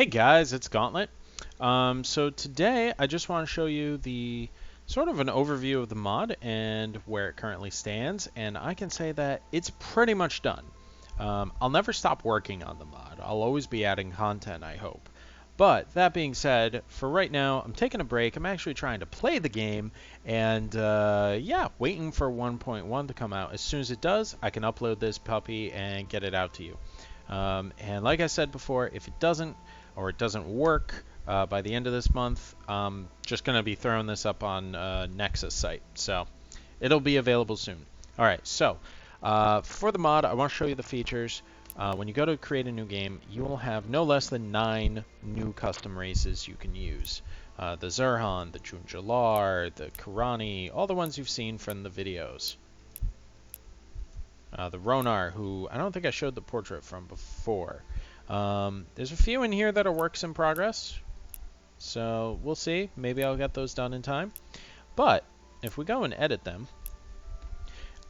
Hey guys, it's Gauntlet. So today I just want to show you the sort of an overview of the mod and where it currently stands, and I can say that it's pretty much done. I'll never stop working on the mod. I'll always be adding content, I hope. But that being said, for right now, I'm taking a break. I'm actually trying to play the game, and yeah, waiting for 1.1 to come out. As soon as it does, I can upload this puppy and get it out to you. And like I said before, if it doesn't, or it doesn't work by the end of this month, I'm just going to be throwing this up on Nexus site. So it'll be available soon. All right, so for the mod, I want to show you the features. When you go to create a new game, you will have no less than 9 new custom races you can use. The Zurhan, the Junjalar, the Kirani, all the ones you've seen from the videos. The Ronar, who I don't think I showed the portrait from before. There's a few in here that are works in progress, so we'll see. Maybe I'll get those done in time. But if we go and edit them,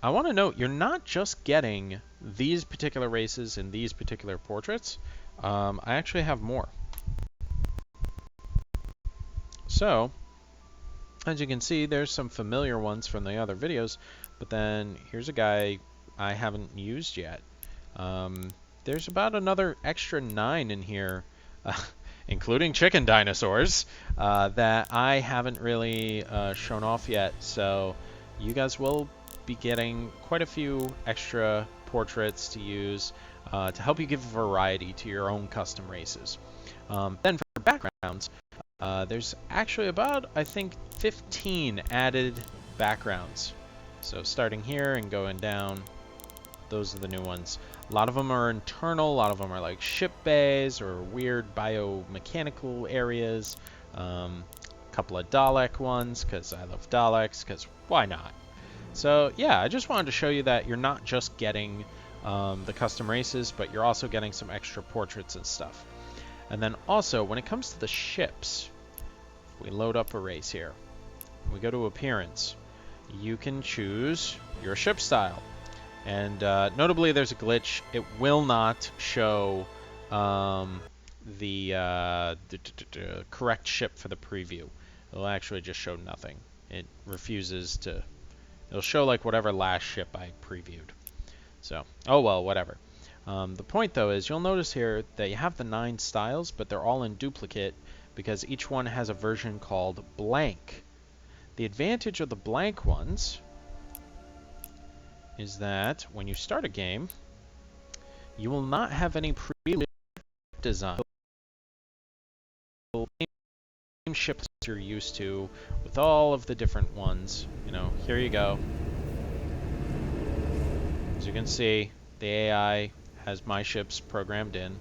I want to note you're not just getting these particular races and these particular portraits. I actually have more. So, as you can see, there's some familiar ones from the other videos, but then here's a guy I haven't used yet. There's about another extra 9 in here, including chicken dinosaurs, that I haven't really shown off yet. So you guys will be getting quite a few extra portraits to use to help you give variety to your own custom races. Then for backgrounds, there's actually about, I think, 15 added backgrounds. So starting here and going down, those are the new ones. A lot of them are internal, a lot of them are like ship bays or weird biomechanical areas. A couple of Dalek ones, because I love Daleks, because why not? So yeah, I just wanted to show you that you're not just getting the custom races, but you're also getting some extra portraits and stuff. And then also, when it comes to the ships, we load up a race here. We go to Appearance. You can choose your ship style. And notably, there's a glitch. It will not show the correct ship for the preview. It'll actually just show nothing. It refuses to. It'll show like whatever last ship I previewed. So, oh well, whatever. The point though is you'll notice here that you have the 9 styles, but they're all in duplicate because each one has a version called blank. The advantage of the blank ones is that when you start a game, you will not have any pre design. The same ships you're used to with all of the different ones. You know, here you go. As you can see, the AI has my ships programmed in.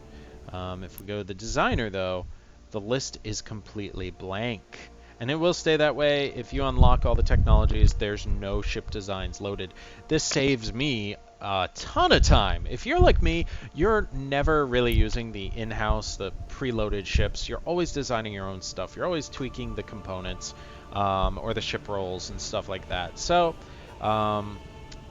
If we go to the designer though, the list is completely blank. And it will stay that way. If you unlock all the technologies, there's no ship designs loaded. This saves me a ton of time. If you're like me, you're never really using the in-house, the preloaded ships. You're always designing your own stuff. You're always tweaking the components or the ship rolls and stuff like that. So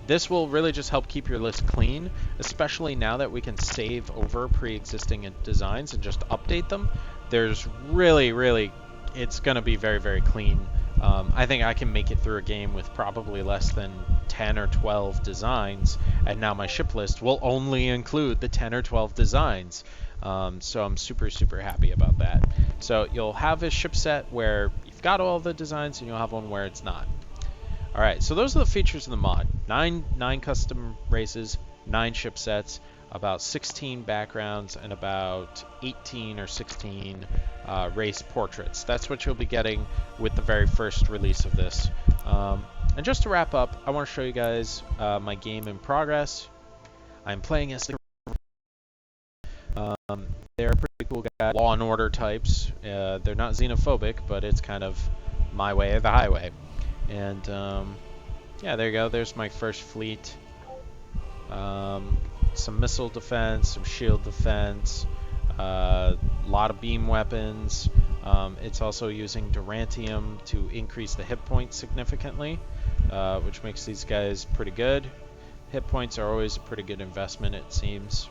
this will really just help keep your list clean, especially now that we can save over pre-existing designs and just update them. There's really it's going to be very clean. I think I can make it through a game with probably less than 10 or 12 designs, and now my ship list will only include the 10 or 12 designs. So I'm super happy about that. So you'll have a ship set where you've got all the designs, and you'll have one where it's not. Alright, so those are the features of the mod. 9 custom races, 9 ship sets, about 16 backgrounds, and about 18 or 16 race portraits. That's what you'll be getting with the very first release of this. And just to wrap up, I want to show you guys my game in progress. I'm playing as they're pretty cool guys, Law and Order types. They're not xenophobic, but it's kind of my way or the highway. And yeah, there you go. There's my first fleet. Some missile defense, some shield defense, a lot of beam weapons. It's also using Durantium to increase the hit points significantly, which makes these guys pretty good. Hit points are always a pretty good investment, it seems.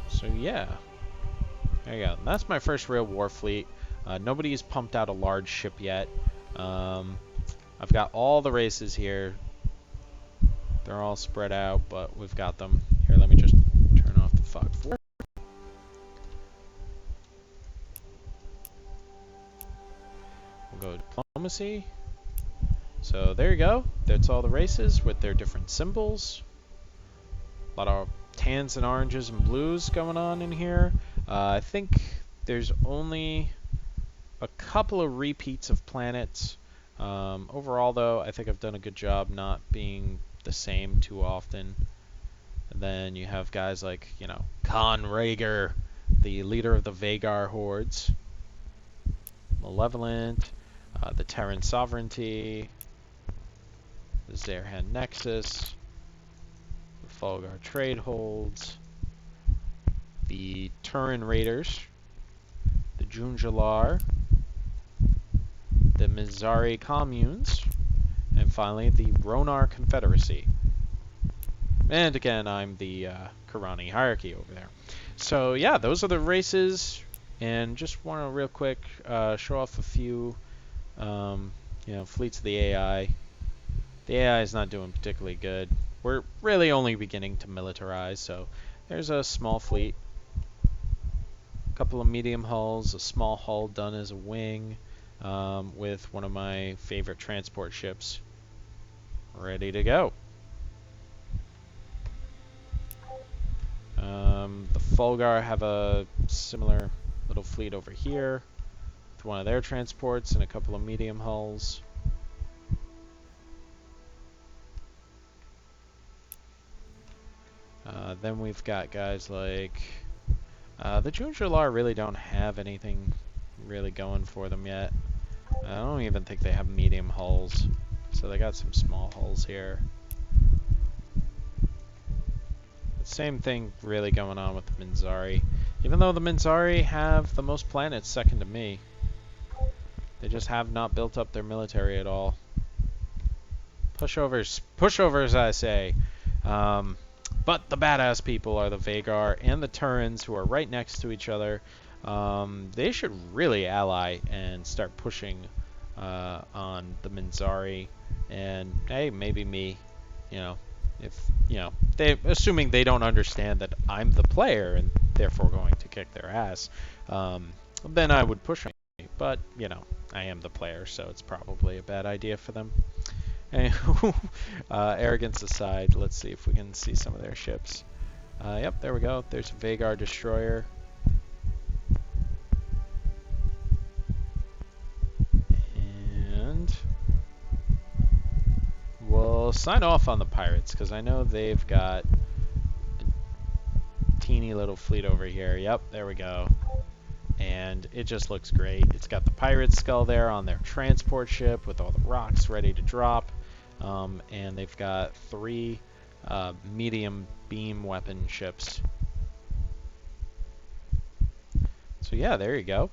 So yeah. There you go. And that's my first real war fleet. Nobody's pumped out a large ship yet. I've got all the races here. They're all spread out, but we've got them. Here, let me just turn off the fog 4. We'll go diplomacy. So there you go. That's all the races with their different symbols. A lot of tans and oranges and blues going on in here. I think there's only a couple of repeats of planets. Overall, though, I think I've done a good job not being the same too often. And then you have guys like, you know, Khan Rhaegar, the leader of the Vagar hordes. Malevolent, the Terran Sovereignty, the Zerhan Nexus, the Fulgar Trade Holds, the Turin Raiders, the Junjalar, the Mizari Communes, and finally the Ronar Confederacy. And again, I'm the Karani hierarchy over there. So yeah, those are the races, and just want to real quick show off a few, you know, fleets of the AI. The AI is not doing particularly good. We're really only beginning to militarize, so there's a small fleet, a couple of medium hulls, a small hull done as a wing, with one of my favorite transport ships ready to go. The Fulgar have a similar little fleet over here with one of their transports and a couple of medium hulls. Then we've got guys like the Junjalar really don't have anything really going for them yet. I don't even think they have medium hulls, so they got some small hulls here. Same thing really going on with the Minzari. Even though the Minzari have the most planets second to me, they just have not built up their military at all. Pushovers, I say. But the badass people are the Vagar and the Turins, who are right next to each other. They should really ally and start pushing on the Minzari. And hey, maybe me, you know, if, you know, assuming they don't understand that I'm the player and therefore going to kick their ass, then I would push them. But, you know, I am the player, so it's probably a bad idea for them. Anywho, arrogance aside, let's see if we can see some of their ships. Yep, there we go. There's a Vagar destroyer. And we'll sign off on the pirates, because I know they've got a teeny little fleet over here. Yep, there we go. And it just looks great. It's got the pirate skull there on their transport ship with all the rocks ready to drop. And they've got 3 medium beam weapon ships. So yeah, there you go.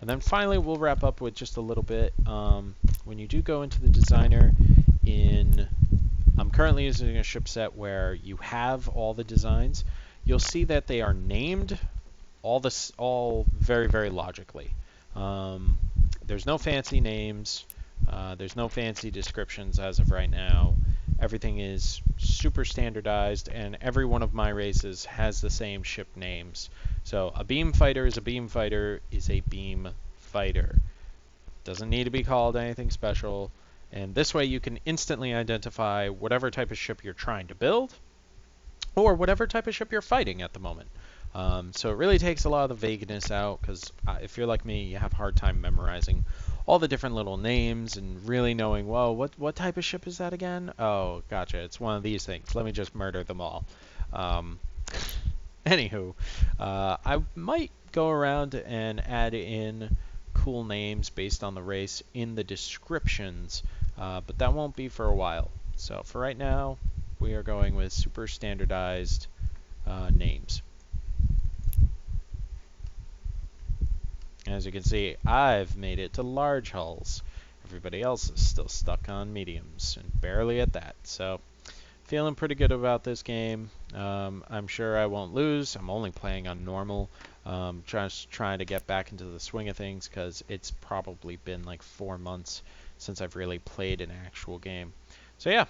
And then finally we'll wrap up with just a little bit. When you do go into the designer, I'm currently using a ship set where you have all the designs. You'll see that they are named all very, very logically. There's no fancy names. There's no fancy descriptions as of right now. Everything is super standardized, and every one of my races has the same ship names. So a beam fighter is a beam fighter is a beam fighter. Doesn't need to be called anything special. And this way you can instantly identify whatever type of ship you're trying to build, or whatever type of ship you're fighting at the moment. So it really takes a lot of the vagueness out, because if you're like me, you have a hard time memorizing all the different little names and really knowing, whoa, what type of ship is that again? Oh, gotcha, it's one of these things. Let me just murder them all. Anywho, I might go around and add in cool names based on the race in the descriptions, but that won't be for a while. So for right now, we are going with super standardized names. As you can see, I've made it to large hulls. Everybody else is still stuck on mediums, and barely at that. So, feeling pretty good about this game. I'm sure I won't lose. I'm only playing on normal. Just trying to get back into the swing of things because it's probably been like 4 months since I've really played an actual game. So yeah,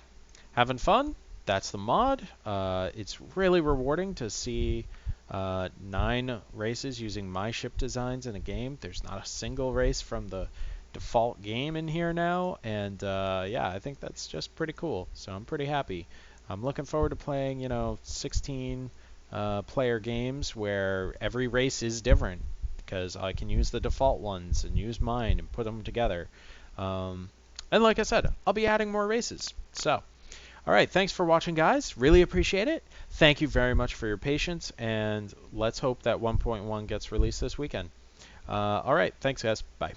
having fun. That's the mod. It's really rewarding to see 9 races using my ship designs in a game. There's not a single race from the default game in here now, and yeah, I think that's just pretty cool. So I'm pretty happy. I'm looking forward to playing, 16 player games where every race is different because I can use the default ones and use mine and put them together. And like I said, I'll be adding more races. So, all right, thanks for watching, guys. Really appreciate it. Thank you very much for your patience, and let's hope that 1.1 gets released this weekend. All right, thanks, guys. Bye.